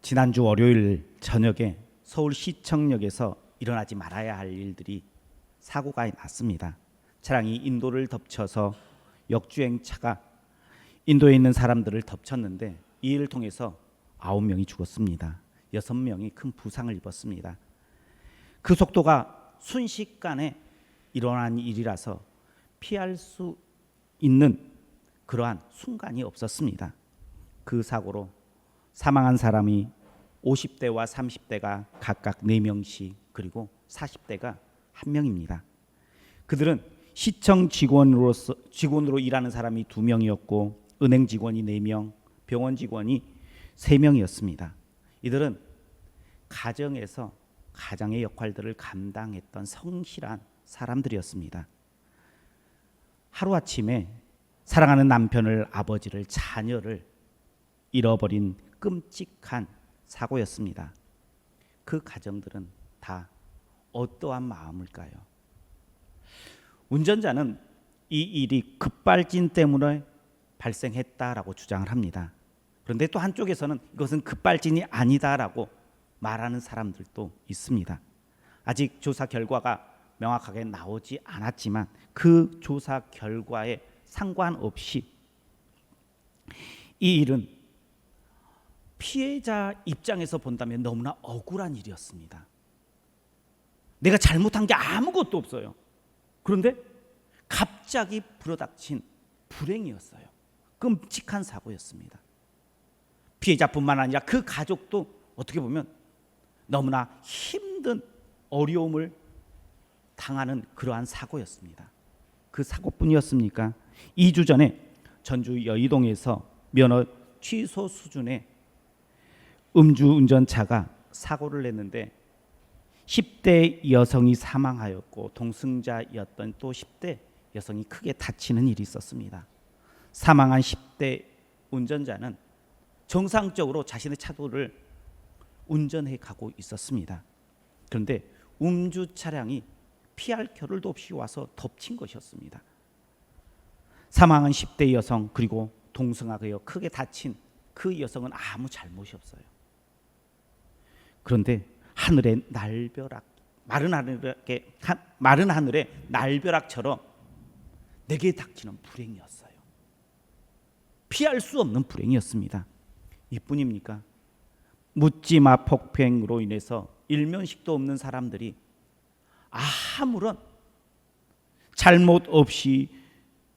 지난주 월요일 저녁에 서울시청역에서 일어나지 말아야 할 일들이 사고가 났습니다. 차량이 인도를 덮쳐서 역주행차가 인도에 있는 사람들을 덮쳤는데 이 일을 통해서 9명이 죽었습니다. 6명이 큰 부상을 입었습니다. 그 속도가 순식간에 일어난 일이라서 피할 수 있는 그러한 순간이 없었습니다. 그 사고로 사망한 사람이 50대와 30대가 각각 4명씩 그리고 40대가 1명입니다. 그들은 시청 직원으로 일하는 사람이 2명이었고 은행 직원이 4명, 병원 직원이 3명이었습니다. 이들은 가정에서 가장의 역할들을 감당했던 성실한 사람들이었습니다. 하루아침에 사랑하는 남편을, 아버지를, 자녀를 잃어버린 끔찍한 사고였습니다. 그 가정들은 다 어떠한 마음일까요? 운전자는 이 일이 급발진 때문에 발생했다라고 주장을 합니다. 그런데 또 한쪽에서는 이것은 급발진이 아니다라고 말하는 사람들도 있습니다. 아직 조사 결과가 명확하게 나오지 않았지만 그 조사 결과에 상관없이 이 일은 피해자 입장에서 본다면 너무나 억울한 일이었습니다. 내가 잘못한 게 아무것도 없어요. 그런데 갑자기 불어닥친 불행이었어요. 끔찍한 사고였습니다. 피해자뿐만 아니라 그 가족도 어떻게 보면 너무나 힘든 어려움을 당하는 그러한 사고였습니다. 그 사고뿐이었습니까? 2주 전에 전주 여의동에서 면허 취소 수준의 음주운전차가 사고를 냈는데 10대 여성이 사망하였고 동승자였던 또 10대 여성이 크게 다치는 일이 있었습니다. 사망한 10대 운전자는 정상적으로 자신의 차도를 운전해 가고 있었습니다. 그런데 음주 차량이 피할 겨를도 없이 와서 덮친 것이었습니다. 사망한 10대 여성 그리고 동승하여 크게 다친 그 여성은 아무 잘못이 없어요. 그런데 하늘의 날벼락, 마른 하늘의 날벼락처럼 내게 닥치는 불행이었어요. 피할 수 없는 불행이었습니다. 이뿐입니까? 묻지마 폭행으로 인해서 일면식도 없는 사람들이 아무런 잘못 없이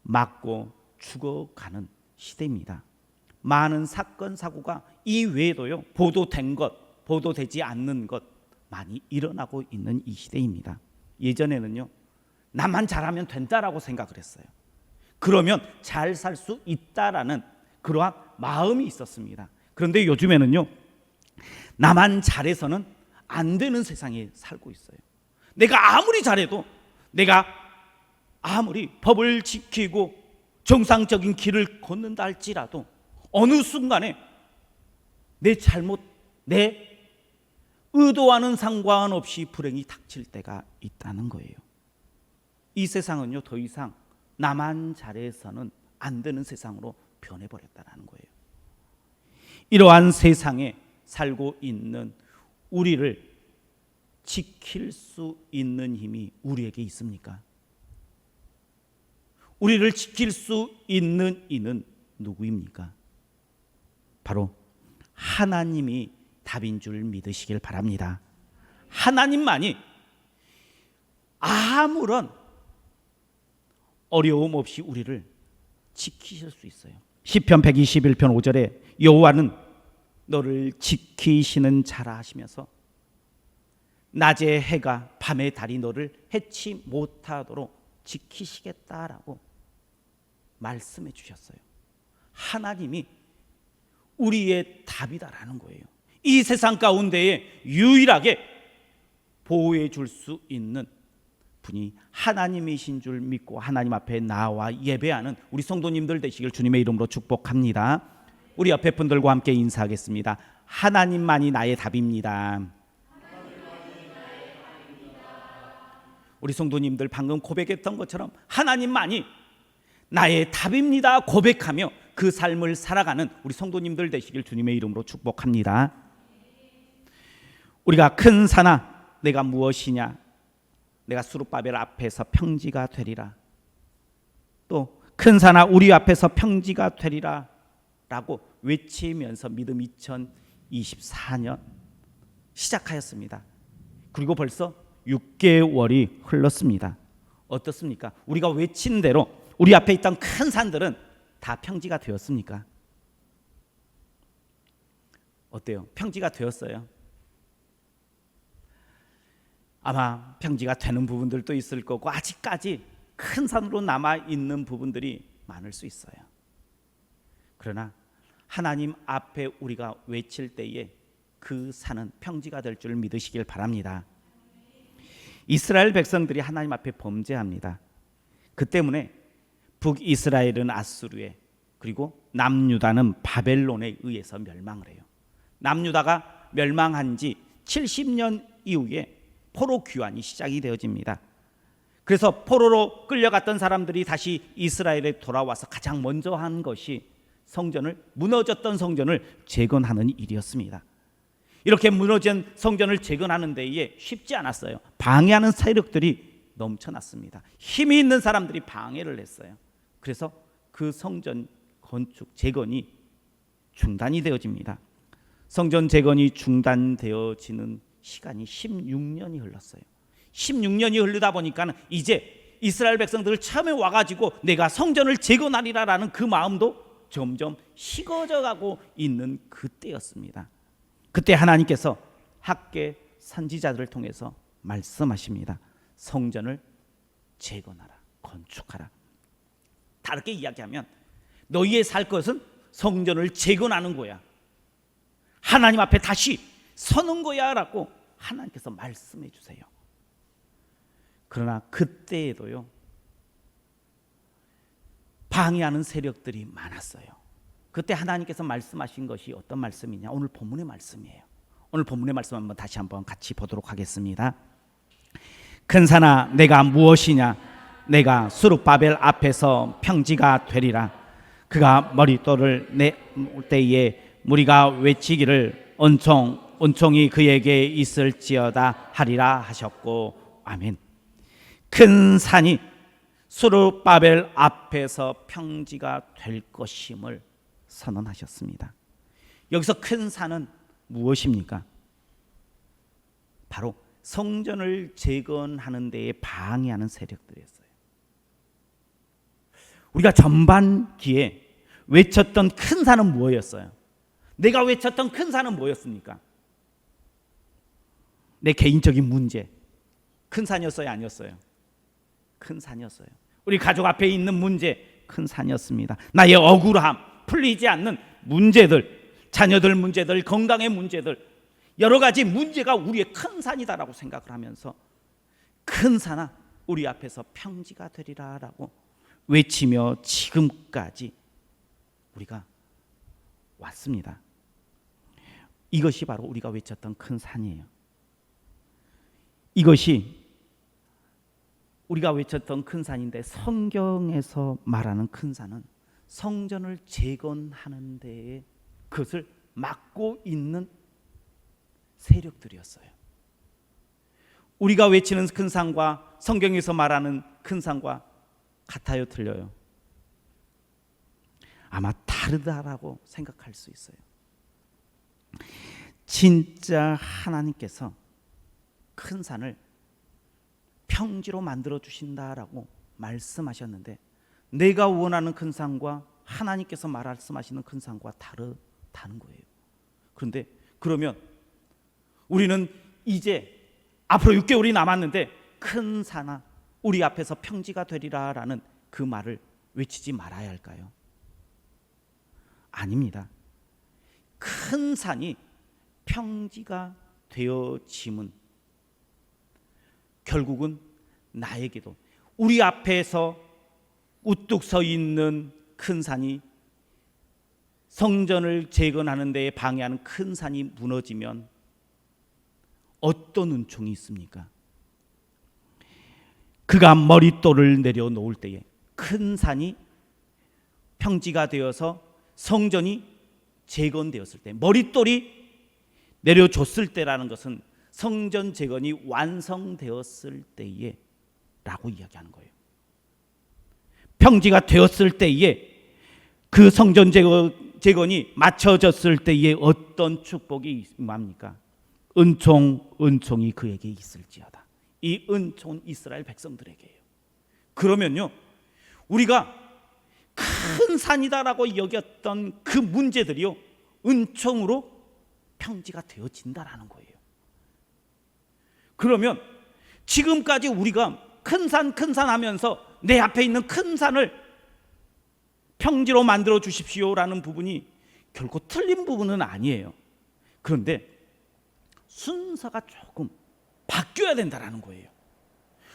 맞고 죽어가는 시대입니다. 많은 사건 사고가 이 외에도요 보도된 것, 보도되지 않는 것 많이 일어나고 있는 이 시대입니다. 예전에는요 나만 잘하면 된다라고 생각을 했어요. 그러면 잘 살 수 있다라는 그러한 마음이 있었습니다. 그런데 요즘에는요 나만 잘해서는 안 되는 세상에 살고 있어요. 내가 아무리 잘해도, 내가 아무리 법을 지키고 정상적인 길을 걷는다 할지라도 어느 순간에 내 잘못, 내 의도와는 상관없이 불행이 닥칠 때가 있다는 거예요. 이 세상은요 더 이상 나만 잘해서는 안 되는 세상으로 변해버렸다는 거예요. 이러한 세상에 살고 있는 우리를 지킬 수 있는 힘이 우리에게 있습니까? 우리를 지킬 수 있는 이는 누구입니까? 바로 하나님이 답인 줄 믿으시길 바랍니다. 하나님만이 아무런 어려움 없이 우리를 지키실 수 있어요. 시편 121편 5절에 여호와는 너를 지키시는 자라 하시면서 낮의 해가 밤의 달이 너를 해치 못하도록 지키시겠다라고 말씀해 주셨어요. 하나님이 우리의 답이다라는 거예요. 이 세상 가운데에 유일하게 보호해 줄 수 있는 분이 하나님이신 줄 믿고 하나님 앞에 나와 예배하는 우리 성도님들 되시길 주님의 이름으로 축복합니다. 우리 옆에 분들과 함께 인사하겠습니다. 하나님만이 나의 답입니다. 우리 성도님들 방금 고백했던 것처럼 하나님만이 나의 답입니다 고백하며 그 삶을 살아가는 우리 성도님들 되시길 주님의 이름으로 축복합니다. 우리가 큰 산아 내가 무엇이냐, 내가 수룹바벨 앞에서 평지가 되리라. 또 큰 산아 우리 앞에서 평지가 되리라 라고 외치면서 믿음 2024년 시작하였습니다. 그리고 벌써 6개월이 흘렀습니다. 어떻습니까? 우리가 외친 대로 우리 앞에 있던 큰 산들은 다 평지가 되었습니까? 어때요? 평지가 되었어요? 아마 평지가 되는 부분들도 있을 거고 아직까지 큰 산으로 남아있는 부분들이 많을 수 있어요. 그러나 하나님 앞에 우리가 외칠 때에 그 산은 평지가 될 줄 믿으시길 바랍니다. 이스라엘 백성들이 하나님 앞에 범죄합니다. 그 때문에 북이스라엘은 아수르에, 그리고 남유다는 바벨론에 의해서 멸망을 해요. 남유다가 멸망한 지 70년 이후에 포로 귀환이 시작이 되어집니다. 그래서 포로로 끌려갔던 사람들이 다시 이스라엘에 돌아와서 가장 먼저 한 것이 무너졌던 성전을 재건하는 일이었습니다. 이렇게 무너진 성전을 재건하는 데에 쉽지 않았어요. 방해하는 세력들이 넘쳐났습니다. 힘이 있는 사람들이 방해를 했어요. 그래서 그 성전 건축 재건이 중단이 되어집니다. 성전 재건이 중단되어지는 시간이 16년이 흘렀어요. 16년이 흐르다 보니까 이제 이스라엘 백성들을 처음에 와가지고 내가 성전을 재건하리라라는 그 마음도 점점 식어져 가고 있는 그때였습니다. 그때 하나님께서 학개 선지자들을 통해서 말씀하십니다. 성전을 재건하라, 건축하라. 다르게 이야기하면 너희의 살 것은 성전을 재건하는 거야, 하나님 앞에 다시 서는 거야 라고 하나님께서 말씀해 주세요. 그러나 그때에도요 방해하는 세력들이 많았어요. 그때 하나님께서 말씀하신 것이 어떤 말씀이냐, 오늘 본문의 말씀이에요. 오늘 본문의 말씀 다시 한번 같이 보도록 하겠습니다. 큰 산아 내가 무엇이냐, 내가 수룹바벨 앞에서 평지가 되리라. 그가 머릿돌을 내올 때에 무리가 외치기를 은총이 그에게 있을지어다 하리라 하셨고, 아멘. 큰 산이 수룹바벨 앞에서 평지가 될 것임을 선언하셨습니다. 여기서 큰 산은 무엇입니까? 바로 성전을 재건하는 데에 방해하는 세력들이었어요. 우리가 전반기에 외쳤던 큰 산은 무엇이었어요? 내가 외쳤던 큰 산은 뭐였습니까? 내 개인적인 문제, 큰 산이었어요, 아니었어요? 큰 산이었어요. 우리 가족 앞에 있는 문제, 큰 산이었습니다. 나의 억울함, 풀리지 않는 문제들, 자녀들 문제들, 건강의 문제들, 여러 가지 문제가 우리의 큰 산이다라고 생각을 하면서 큰 산아 우리 앞에서 평지가 되리라라고 외치며 지금까지 우리가 왔습니다. 이것이 바로 우리가 외쳤던 큰 산이에요. 이것이 우리가 외쳤던 큰 산인데, 성경에서 말하는 큰 산은 성전을 재건하는 데에 그것을 막고 있는 세력들이었어요. 우리가 외치는 큰 산과 성경에서 말하는 큰 산과 같아요, 틀려요? 아마 다르다라고 생각할 수 있어요. 진짜 하나님께서 큰 산을 평지로 만들어 주신다라고 말씀하셨는데, 내가 원하는 큰 산과 하나님께서 말씀하시는 큰 산과 다르다는 거예요. 그런데 그러면 우리는 이제 앞으로 6개월이 남았는데 큰 산아 우리 앞에서 평지가 되리라라는 그 말을 외치지 말아야 할까요? 아닙니다. 큰 산이 평지가 되어짐은 결국은 나에게도, 우리 앞에서 우뚝 서 있는 큰 산이, 성전을 재건하는 데에 방해하는 큰 산이 무너지면 어떤 은총이 있습니까? 그가 머릿돌을 내려놓을 때에 큰 산이 평지가 되어서 성전이 재건되었을 때, 머릿돌이 내려줬을 때라는 것은 성전 재건이 완성되었을 때에 라고 이야기하는 거예요. 평지가 되었을 때에, 그 성전 재건이 마쳐졌을 때에 어떤 축복이 임합니까? 은총이 그에게 있을지어다. 이 은총은 이스라엘 백성들에게예요. 그러면요, 우리가 큰 산이다라고 여겼던 그 문제들이요, 은총으로 평지가 되어진다라는 거예요. 그러면 지금까지 우리가 큰 산 하면서 내 앞에 있는 큰 산을 평지로 만들어 주십시오라는 부분이 결코 틀린 부분은 아니에요. 그런데 순서가 조금 바뀌어야 된다라는 거예요.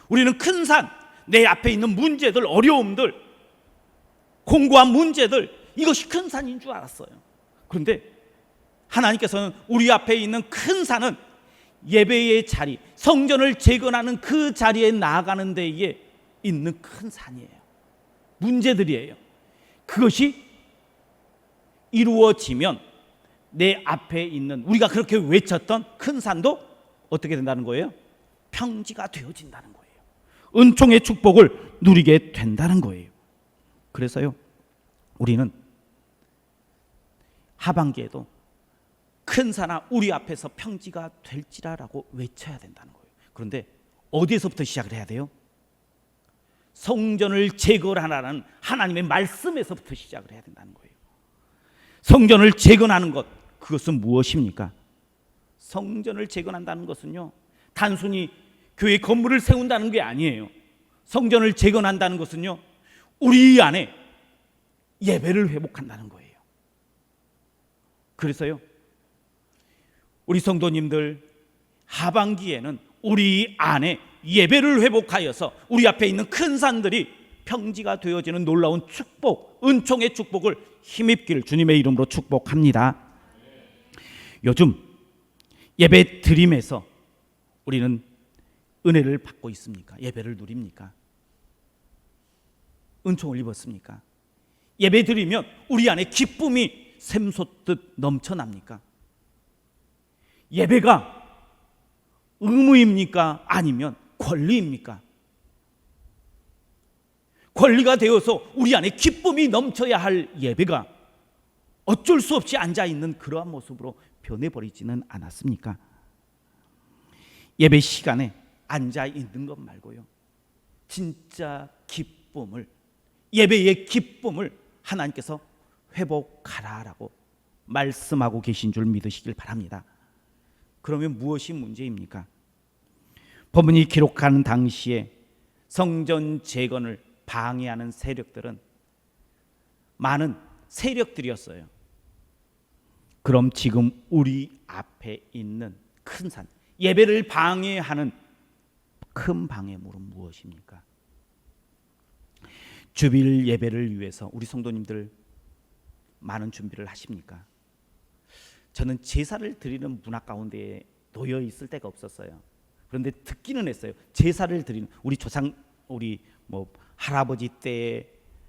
우리는 큰 산, 내 앞에 있는 문제들, 어려움들, 공고한 문제들, 이것이 큰 산인 줄 알았어요. 그런데 하나님께서는 우리 앞에 있는 큰 산은 예배의 자리, 성전을 재건하는 그 자리에 나아가는 데에 있는 큰 산이에요. 문제들이에요. 그것이 이루어지면 내 앞에 있는, 우리가 그렇게 외쳤던 큰 산도 어떻게 된다는 거예요? 평지가 되어진다는 거예요. 은총의 축복을 누리게 된다는 거예요. 그래서요, 우리는 하반기에도 큰 산아 우리 앞에서 평지가 될지라라고 외쳐야 된다는 거예요. 그런데 어디에서부터 시작을 해야 돼요? 성전을 재건하라는 하나님의 말씀에서부터 시작을 해야 된다는 거예요. 성전을 재건하는 것, 그것은 무엇입니까? 성전을 재건한다는 것은요, 단순히 교회 건물을 세운다는 게 아니에요. 성전을 재건한다는 것은요, 우리 안에 예배를 회복한다는 거예요. 그래서요, 우리 성도님들 하반기에는 우리 안에 예배를 회복하여서 우리 앞에 있는 큰 산들이 평지가 되어지는 놀라운 축복, 은총의 축복을 힘입기를 주님의 이름으로 축복합니다. 요즘 예배 드림에서 우리는 은혜를 받고 있습니까? 예배를 누립니까? 은총을 입었습니까? 예배 드리면 우리 안에 기쁨이 샘솟듯 넘쳐납니까? 예배가 의무입니까? 아니면 권리입니까? 권리가 되어서 우리 안에 기쁨이 넘쳐야 할 예배가 어쩔 수 없이 앉아있는 그러한 모습으로 변해버리지는 않았습니까? 예배 시간에 앉아있는 것 말고요, 진짜 기쁨을, 예배의 기쁨을 하나님께서 회복하라라고 말씀하고 계신 줄 믿으시길 바랍니다. 그러면 무엇이 문제입니까? 본문이 기록하는 당시에 성전 재건을 방해하는 세력들은 많은 세력들이었어요. 그럼 지금 우리 앞에 있는 큰 산, 예배를 방해하는 큰 방해물은 무엇입니까? 주일 예배를 위해서 우리 성도님들 많은 준비를 하십니까? 저는 제사를 드리는 문화 가운데 놓여 있을 때가 없었어요. 그런데 듣기는 했어요. 제사를 드리는, 우리 조상, 우리 할아버지 때,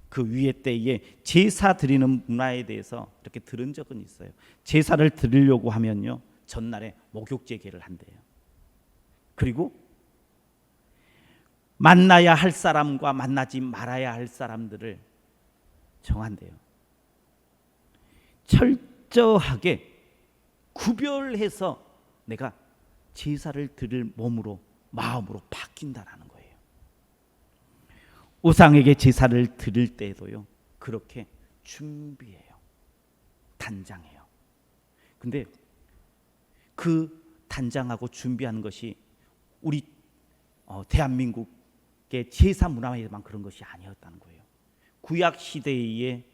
그 위에 때에 제사 드리는 문화에 대해서 이렇게 들은 적은 있어요. 제사를 드리려고 하면요, 전날에 목욕제계를 한대요. 그리고 만나야 할 사람과 만나지 말아야 할 사람들을 정한대요. 철저하게 구별해서 내가 제사를 드릴 몸으로, 마음으로 바뀐다라는 거예요. 우상에게 제사를 드릴 때에도요, 그렇게 준비해요. 단장해요. 근데 그 단장하고 준비하는 것이 우리 대한민국의 제사 문화에만 그런 것이 아니었다는 거예요. 구약 시대에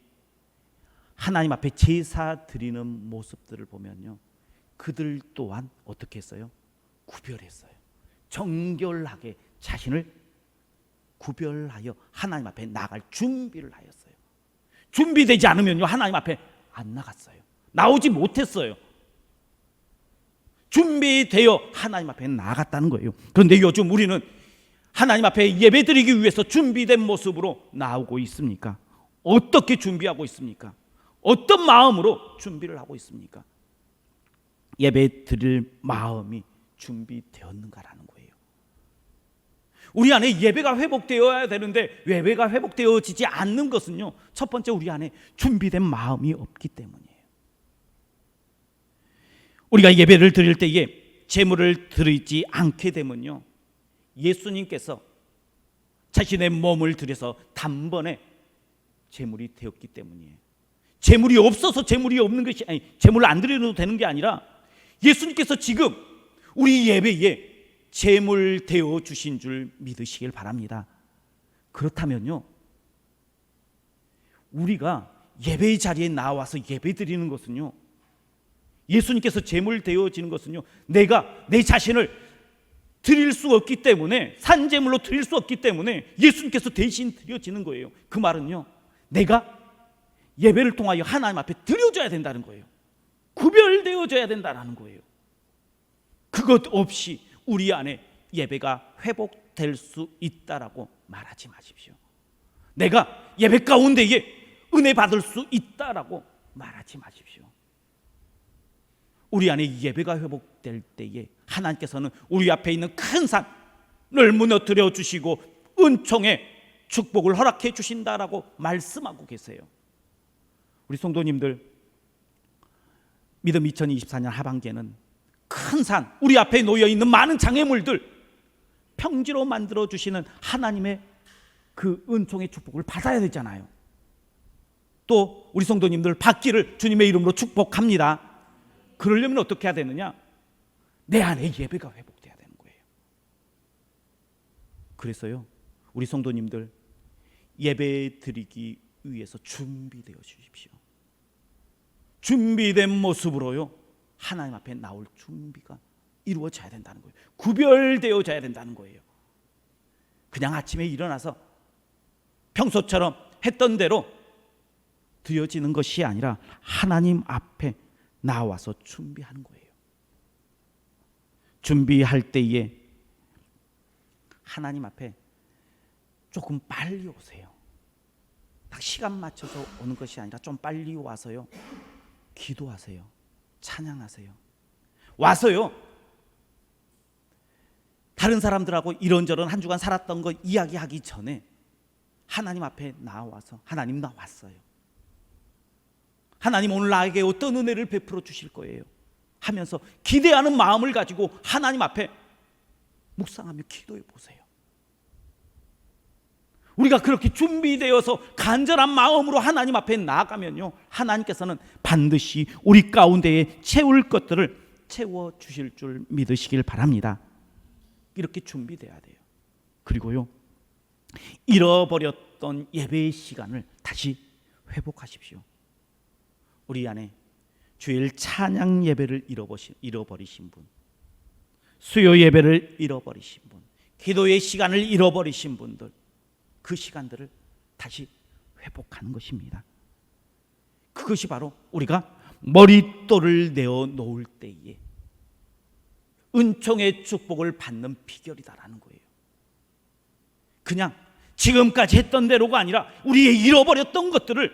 하나님 앞에 제사 드리는 모습들을 보면요, 그들 또한 어떻게 했어요? 구별했어요. 정결하게 자신을 구별하여 하나님 앞에 나갈 준비를 하였어요. 준비되지 않으면요, 하나님 앞에 안 나갔어요. 나오지 못했어요. 준비되어 하나님 앞에 나갔다는 거예요. 그런데 요즘 우리는 하나님 앞에 예배드리기 위해서 준비된 모습으로 나오고 있습니까? 어떻게 준비하고 있습니까? 어떤 마음으로 준비를 하고 있습니까? 예배 드릴 마음이 준비되었는가라는 거예요. 우리 안에 예배가 회복되어야 되는데 예배가 회복되어지지 않는 것은요, 첫 번째 우리 안에 준비된 마음이 없기 때문이에요. 우리가 예배를 드릴 때에 제물을 드리지 않게 되면요, 예수님께서 자신의 몸을 들여서 단번에 제물이 되었기 때문이에요. 제물이 없어서 제물이 없는 것이 아니, 제물을 안 드려도 되는 게 아니라 예수님께서 지금 우리 예배에 제물 되어 주신 줄 믿으시길 바랍니다. 그렇다면요, 우리가 예배의 자리에 나와서 예배 드리는 것은요, 예수님께서 제물 되어지는 것은요, 내가 내 자신을 드릴 수 없기 때문에, 산제물로 드릴 수 없기 때문에 예수님께서 대신 드려지는 거예요. 그 말은요, 내가 예배를 통하여 하나님 앞에 드려져야 된다는 거예요. 구별되어져야 된다는 거예요. 그것 없이 우리 안에 예배가 회복될 수 있다라고 말하지 마십시오. 내가 예배 가운데에 은혜 받을 수 있다라고 말하지 마십시오. 우리 안에 예배가 회복될 때에 하나님께서는 우리 앞에 있는 큰 산을 무너뜨려 주시고 은총의 축복을 허락해 주신다라고 말씀하고 계세요. 우리 성도님들, 믿음 2024년 하반기에는 큰 산, 우리 앞에 놓여 있는 많은 장애물들 평지로 만들어 주시는 하나님의 그 은총의 축복을 받아야 되잖아요. 또 우리 성도님들 받기를 주님의 이름으로 축복합니다. 그러려면 어떻게 해야 되느냐? 내 안에 예배가 회복돼야 되는 거예요. 그래서요, 우리 성도님들 예배 드리기 위해서 준비되어 주십시오. 준비된 모습으로요, 하나님 앞에 나올 준비가 이루어져야 된다는 거예요. 구별되어져야 된다는 거예요. 그냥 아침에 일어나서 평소처럼 했던 대로 드려지는 것이 아니라 하나님 앞에 나와서 준비하는 거예요. 준비할 때에 하나님 앞에 조금 빨리 오세요. 딱 시간 맞춰서 오는 것이 아니라 좀 빨리 와서요, 기도하세요. 찬양하세요. 와서요, 다른 사람들하고 이런저런 한 주간 살았던 거 이야기하기 전에 하나님 앞에 나와서, 하나님 나 왔어요. 하나님 오늘 나에게 어떤 은혜를 베풀어 주실 거예요 하면서 기대하는 마음을 가지고 하나님 앞에 묵상하며 기도해 보세요. 우리가 그렇게 준비되어서 간절한 마음으로 하나님 앞에 나아가면요, 하나님께서는 반드시 우리 가운데에 채울 것들을 채워 주실 줄 믿으시길 바랍니다. 이렇게 준비돼야 돼요. 그리고요, 잃어버렸던 예배의 시간을 다시 회복하십시오. 우리 안에 주일 찬양 예배를 잃어버리신 분, 수요 예배를 잃어버리신 분, 기도의 시간을 잃어버리신 분들, 그 시간들을 다시 회복하는 것입니다. 그것이 바로 우리가 머릿돌을 내어 놓을 때에 은총의 축복을 받는 비결이다라는 거예요. 그냥 지금까지 했던 대로가 아니라 우리의 잃어버렸던 것들을,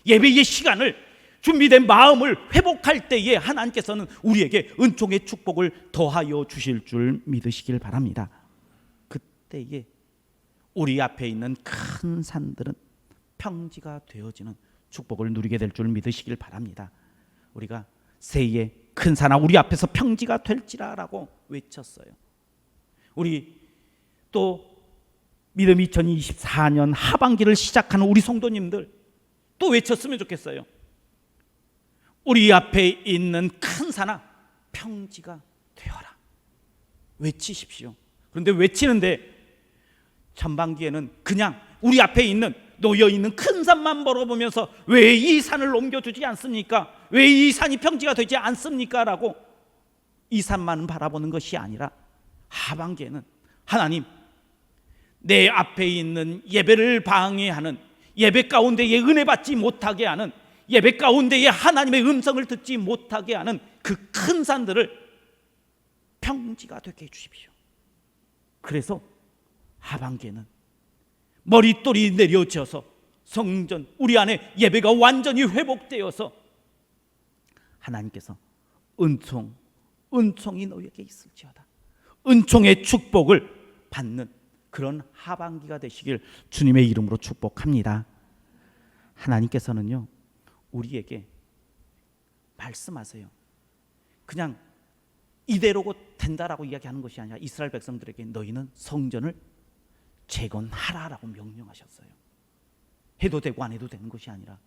예배의 시간을, 준비된 마음을 회복할 때에 하나님께서는 우리에게 은총의 축복을 더하여 주실 줄 믿으시길 바랍니다. 그때에 우리 앞에 있는 큰 산들은 평지가 되어지는 축복을 누리게 될 줄 믿으시길 바랍니다. 우리가 새해 큰 산아 우리 앞에서 평지가 될지라라고 외쳤어요. 우리 또 믿음 2024년 하반기를 시작하는 우리 성도님들 또 외쳤으면 좋겠어요. 우리 앞에 있는 큰 산아 평지가 되어라. 외치십시오. 그런데 외치는데 전반기에는 그냥 우리 앞에 있는 놓여있는 큰 산만 바라보면서 왜 이 산을 옮겨주지 않습니까? 왜 이 산이 평지가 되지 않습니까? 라고 이 산만 바라보는 것이 아니라 하반기에는 하나님, 내 앞에 있는 예배를 방해하는, 예배 가운데에 은혜 받지 못하게 하는, 예배 가운데에 하나님의 음성을 듣지 못하게 하는 그 큰 산들을 평지가 되게 해주십시오. 그래서 하반기에는 머릿돌이 내려져서 성전, 우리 안에 예배가 완전히 회복되어서 하나님께서 은총, 은총이 너희에게 있을지어다. 은총의 축복을 받는 그런 하반기가 되시길 주님의 이름으로 축복합니다. 하나님께서는요, 우리에게 말씀하세요. 그냥 이대로고 된다라고 이야기하는 것이 아니라 이스라엘 백성들에게 너희는 성전을 재건하라라고 명령하셨어요. 해도 되고 안 해도 되는 것이 아니라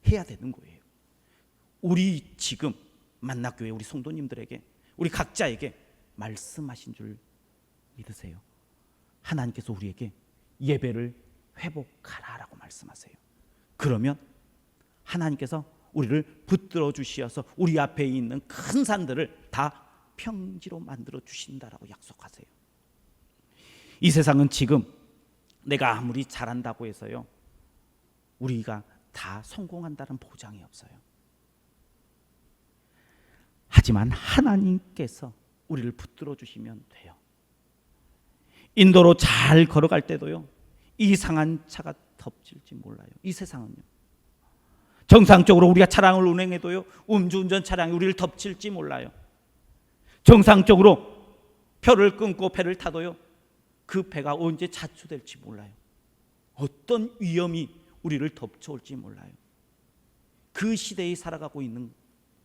해야 되는 거예요. 우리 지금 만나교회 우리 성도님들에게, 우리 각자에게 말씀하신 줄 믿으세요. 하나님께서 우리에게 예배를 회복하라라고 말씀하세요. 그러면 하나님께서 우리를 붙들어 주시어서 우리 앞에 있는 큰 산들을 다 평지로 만들어 주신다라고 약속하세요. 이 세상은 지금 내가 아무리 잘한다고 해서요, 우리가 다 성공한다는 보장이 없어요. 하지만 하나님께서 우리를 붙들어 주시면 돼요. 인도로 잘 걸어갈 때도요, 이상한 차가 덮칠지 몰라요. 이 세상은요, 정상적으로 우리가 차량을 운행해도요, 음주운전 차량이 우리를 덮칠지 몰라요. 정상적으로 표를 끊고 배를 타도요, 그 배가 언제 자초될지 몰라요. 어떤 위험이 우리를 덮쳐올지 몰라요. 그 시대에 살아가고 있는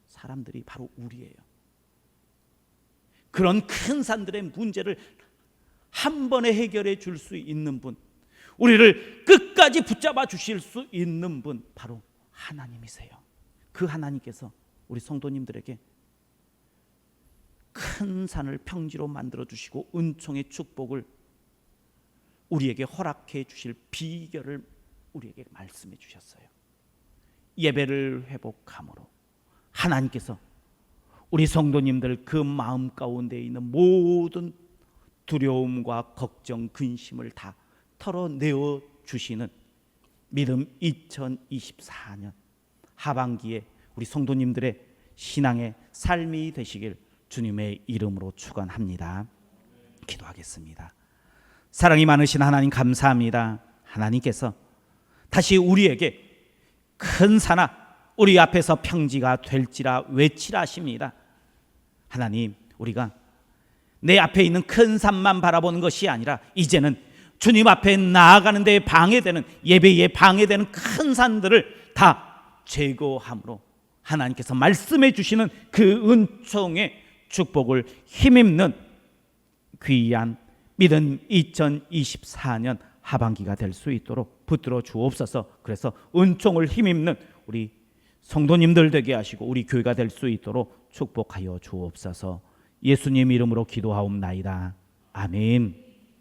사람들이 바로 우리예요. 그런 큰 산들의 문제를 한 번에 해결해 줄 수 있는 분, 우리를 끝까지 붙잡아 주실 수 있는 분, 바로 하나님이세요. 그 하나님께서 우리 성도님들에게 큰 산을 평지로 만들어 주시고 은총의 축복을 우리에게 허락해 주실 비결을 우리에게 말씀해 주셨어요. 예배를 회복함으로 하나님께서 우리 성도님들 그 마음 가운데 있는 모든 두려움과 걱정, 근심을 다 털어내어 주시는 믿음 2024년 하반기에 우리 성도님들의 신앙의 삶이 되시길 주님의 이름으로 축원합니다. 기도하겠습니다. 사랑이 많으신 하나님 감사합니다. 하나님께서 다시 우리에게 큰 산아 우리 앞에서 평지가 될지라 외치라 하십니다. 하나님, 우리가 내 앞에 있는 큰 산만 바라보는 것이 아니라 이제는 주님 앞에 나아가는 데 방해되는, 예배에 방해되는 큰 산들을 다 제거함으로 하나님께서 말씀해 주시는 그 은총의 축복을 힘입는 귀한 믿음 2024년 하반기가 될 수 있도록 붙들어 주옵소서. 그래서 은총을 힘입는 우리 성도님들 되게 하시고 우리 교회가 될 수 있도록 축복하여 주옵소서. 예수님 이름으로 기도하옵나이다. 아멘.